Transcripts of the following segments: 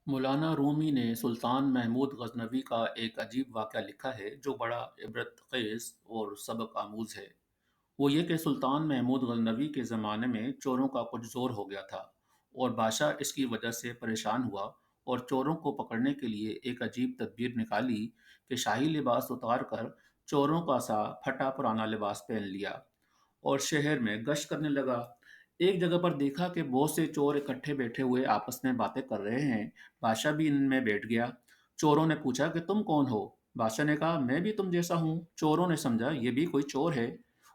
مولانا رومی نے سلطان محمود غزنوی کا ایک عجیب واقعہ لکھا ہے جو بڑا عبرت خیز اور سبق آموز ہے۔ وہ یہ کہ سلطان محمود غزنوی کے زمانے میں چوروں کا کچھ زور ہو گیا تھا اور بادشاہ اس کی وجہ سے پریشان ہوا اور چوروں کو پکڑنے کے لیے ایک عجیب تدبیر نکالی کہ شاہی لباس اتار کر چوروں کا سا پھٹا پرانا لباس پہن لیا اور شہر میں گشت کرنے لگا۔ ایک جگہ پر دیکھا کہ بہت سے چور اکٹھے بیٹھے ہوئے آپس میں باتیں کر رہے ہیں۔ بادشاہ بھی ان میں بیٹھ گیا۔ چوروں نے پوچھا کہ تم کون ہو؟ بادشاہ نے کہا میں بھی تم جیسا ہوں۔ چوروں نے سمجھا یہ بھی کوئی چور ہے۔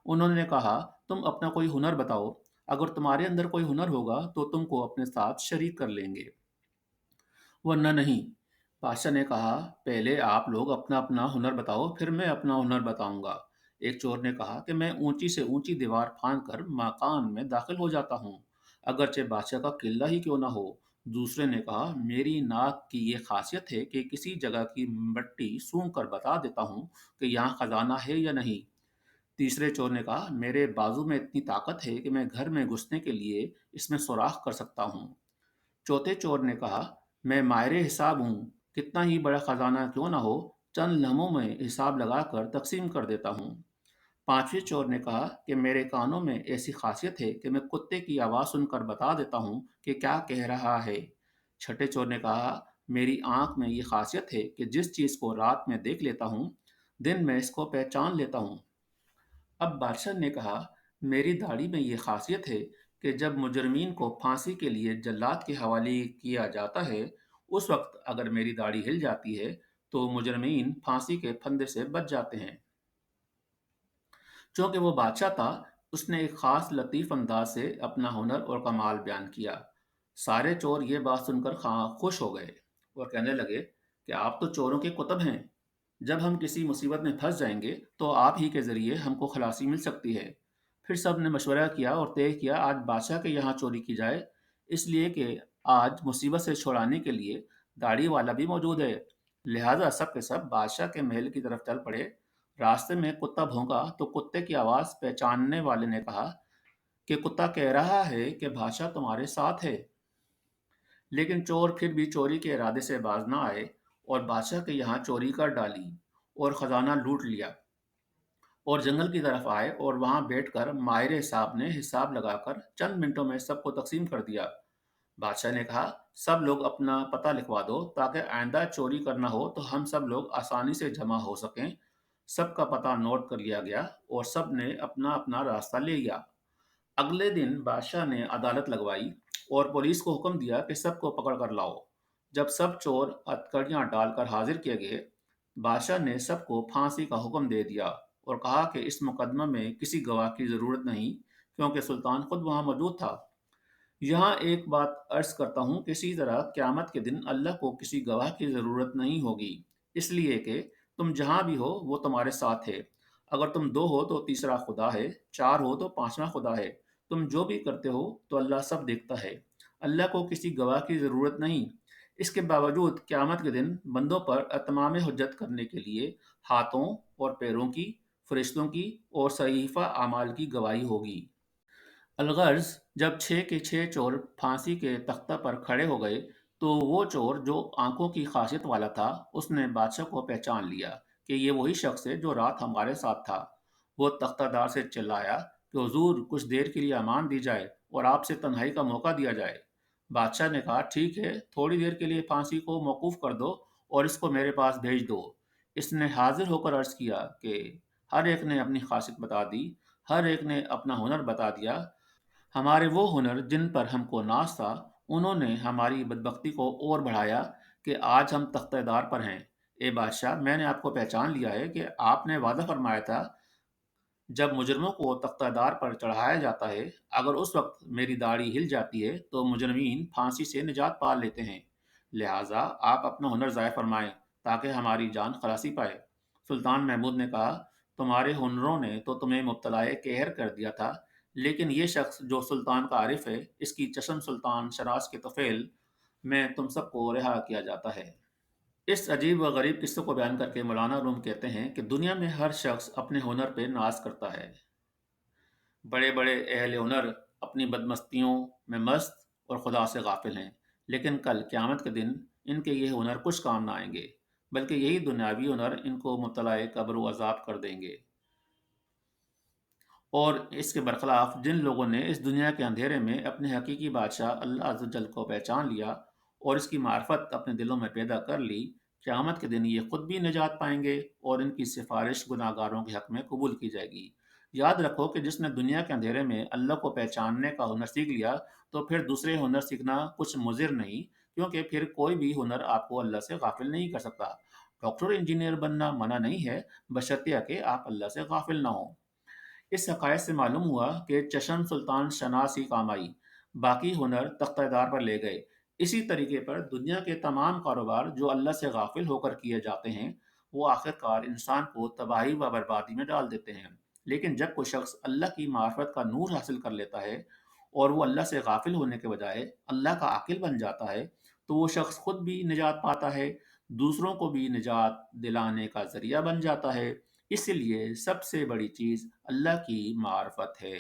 انہوں نے کہا تم اپنا کوئی ہنر بتاؤ، اگر تمہارے اندر کوئی ہنر ہوگا تو تم کو اپنے ساتھ شریک کر لیں گے، ورنہ نہیں۔ بادشاہ نے کہا پہلے آپ لوگ اپنا اپنا ہنر بتاؤ، پھر میں اپنا ہنر بتاؤں گا۔ ایک چور نے کہا کہ میں اونچی سے اونچی دیوار پھاند کر مکان میں داخل ہو جاتا ہوں، اگرچہ بادشاہ کا قلعہ ہی کیوں نہ ہو۔ دوسرے نے کہا میری ناک کی یہ خاصیت ہے کہ کسی جگہ کی مٹی سونگھ کر بتا دیتا ہوں کہ یہاں خزانہ ہے یا نہیں۔ تیسرے چور نے کہا میرے بازو میں اتنی طاقت ہے کہ میں گھر میں گھسنے کے لیے اس میں سوراخ کر سکتا ہوں۔ چوتھے چور نے کہا میں ماہر حساب ہوں، کتنا ہی بڑا خزانہ کیوں نہ ہو چند لمحوں میں حساب لگا کر تقسیم کر دیتا ہوں۔ پانچویں چور نے کہا کہ میرے کانوں میں ایسی خاصیت ہے کہ میں کتے کی آواز سن کر بتا دیتا ہوں کہ کیا کہہ رہا ہے۔ چھٹے چور نے کہا میری آنکھ میں یہ خاصیت ہے کہ جس چیز کو رات میں دیکھ لیتا ہوں دن میں اس کو پہچان لیتا ہوں۔ اب بادشاہ نے کہا میری داڑھی میں یہ خاصیت ہے کہ جب مجرمین کو پھانسی کے لیے جلاد کے حوالے کیا جاتا ہے اس وقت اگر میری داڑھی ہل جاتی ہے تو مجرمین پھانسی کے پھندے سے بچ جاتے ہیں۔ چونکہ وہ بادشاہ تھا اس نے ایک خاص لطیف انداز سے اپنا ہنر اور کمال بیان کیا۔ سارے چور یہ بات سن کر خوش ہو گئے اور کہنے لگے کہ آپ تو چوروں کے کتب ہیں، جب ہم کسی مصیبت میں پھنس جائیں گے تو آپ ہی کے ذریعے ہم کو خلاصی مل سکتی ہے۔ پھر سب نے مشورہ کیا اور طے کیا آج بادشاہ کے یہاں چوری کی جائے، اس لیے کہ آج مصیبت سے چھڑانے کے لیے داڑھی والا بھی موجود ہے۔ لہٰذا سب کے سب بادشاہ کے محل کی طرف چل پڑے۔ راستے میں کتا بھونکا تو کتے کی آواز پہچاننے والے نے کہا کہ کتا کہہ رہا ہے کہ بادشاہ تمہارے ساتھ ہے۔ لیکن چور پھر بھی چوری کے ارادے سے باز نہ آئے اور بادشاہ کے یہاں چوری کر ڈالی اور خزانہ لوٹ لیا، اور جنگل کی طرف آئے اور وہاں بیٹھ کر ماہر حساب نے حساب لگا کر چند منٹوں میں سب کو تقسیم کر دیا۔ بادشاہ نے کہا سب لوگ اپنا پتہ لکھوا دو تاکہ آئندہ چوری کرنا ہو تو ہم سب لوگ آسانی سے جمع ہو سکیں۔ سب کا پتہ نوٹ کر لیا گیا اور سب نے اپنا اپنا راستہ لے لیا۔ اگلے دن بادشاہ نے عدالت لگوائی اور پولیس کو حکم دیا کہ سب کو پکڑ کر لاؤ۔ جب سب چور ہتکڑیاں ڈال کر حاضر کیے گئے، بادشاہ نے سب کو پھانسی کا حکم دے دیا اور کہا کہ اس مقدمہ میں کسی گواہ کی ضرورت نہیں کیونکہ سلطان خود وہاں موجود تھا۔ یہاں ایک بات عرض کرتا ہوں کہ اسی طرح قیامت کے دن اللہ کو کسی گواہ کی ضرورت نہیں ہوگی، اس لیے کہ تم جہاں بھی ہو وہ تمہارے ساتھ ہے۔ اگر تم دو ہو تو تیسرا خدا ہے، چار ہو تو پانچواں خدا ہے۔ تم جو بھی کرتے ہو تو اللہ سب دیکھتا ہے۔ اللہ کو کسی گواہ کی ضرورت نہیں۔ اس کے باوجود قیامت کے دن بندوں پر اتمام حجت کرنے کے لیے ہاتھوں اور پیروں کی، فرشتوں کی اور صحیفہ اعمال کی گواہی ہوگی۔ الغرض جب چھ کے چھ چور پھانسی کے تختہ پر کھڑے ہو گئے تو وہ چور جو آنکھوں کی خاصیت والا تھا اس نے بادشاہ کو پہچان لیا کہ یہ وہی شخص ہے جو رات ہمارے ساتھ تھا۔ وہ تختہ دار سے چلایا کہ حضور کچھ دیر کے لیے امان دی جائے اور آپ سے تنہائی کا موقع دیا جائے۔ بادشاہ نے کہا ٹھیک ہے، تھوڑی دیر کے لیے پھانسی کو موقوف کر دو اور اس کو میرے پاس بھیج دو۔ اس نے حاضر ہو کر عرض کیا کہ ہر ایک نے اپنی خاصیت بتا دی، ہر ایک نے اپنا ہنر بتا دیا۔ ہمارے وہ ہنر جن پر ہم کو ناز تھا انہوں نے ہماری بدبختی کو اور بڑھایا کہ آج ہم تختہ دار پر ہیں۔ اے بادشاہ میں نے آپ کو پہچان لیا ہے کہ آپ نے وعدہ فرمایا تھا جب مجرموں کو تختہ دار پر چڑھایا جاتا ہے اگر اس وقت میری داڑھی ہل جاتی ہے تو مجرمین پھانسی سے نجات پا لیتے ہیں، لہٰذا آپ اپنا ہنر ضائع فرمائیں تاکہ ہماری جان خلاصی پائے۔ سلطان محمود نے کہا تمہارے ہنروں نے تو تمہیں مبتلا قہر کر دیا تھا، لیکن یہ شخص جو سلطان کا عارف ہے اس کی چشم سلطان شراز کے طفیل میں تم سب کو رہا کیا جاتا ہے۔ اس عجیب و غریب قصے کو بیان کر کے مولانا روم کہتے ہیں کہ دنیا میں ہر شخص اپنے ہنر پہ ناز کرتا ہے۔ بڑے بڑے اہل ہنر اپنی بدمستیوں میں مست اور خدا سے غافل ہیں، لیکن کل قیامت کے دن ان کے یہ ہنر کچھ کام نہ آئیں گے، بلکہ یہی دنیاوی ہنر ان کو مبتلا قبر و عذاب کر دیں گے۔ اور اس کے برخلاف جن لوگوں نے اس دنیا کے اندھیرے میں اپنے حقیقی بادشاہ اللہ عز و جل کو پہچان لیا اور اس کی معرفت اپنے دلوں میں پیدا کر لی، قیامت کے دن یہ خود بھی نجات پائیں گے اور ان کی سفارش گناہ گاروں کے حق میں قبول کی جائے گی۔ یاد رکھو کہ جس نے دنیا کے اندھیرے میں اللہ کو پہچاننے کا ہنر سیکھ لیا تو پھر دوسرے ہنر سیکھنا کچھ مضر نہیں، کیونکہ پھر کوئی بھی ہنر آپ کو اللہ سے غافل نہیں کر سکتا۔ ڈاکٹر انجینئر بننا منع نہیں ہے، بشرطیہ کہ آپ اللہ سے غافل نہ ہوں۔ اس حقائق سے معلوم ہوا کہ چشم سلطان شناس ہی کام آئی، باقی ہنر تختہ دار پر لے گئے۔ اسی طریقے پر دنیا کے تمام کاروبار جو اللہ سے غافل ہو کر کیے جاتے ہیں، وہ آخر کار انسان کو تباہی و بربادی میں ڈال دیتے ہیں۔ لیکن جب کوئی شخص اللہ کی معرفت کا نور حاصل کر لیتا ہے اور وہ اللہ سے غافل ہونے کے بجائے اللہ کا عاقل بن جاتا ہے، تو وہ شخص خود بھی نجات پاتا ہے، دوسروں کو بھی نجات دلانے کا ذریعہ بن جاتا ہے۔ اس لیے سب سے بڑی چیز اللہ کی معرفت ہے۔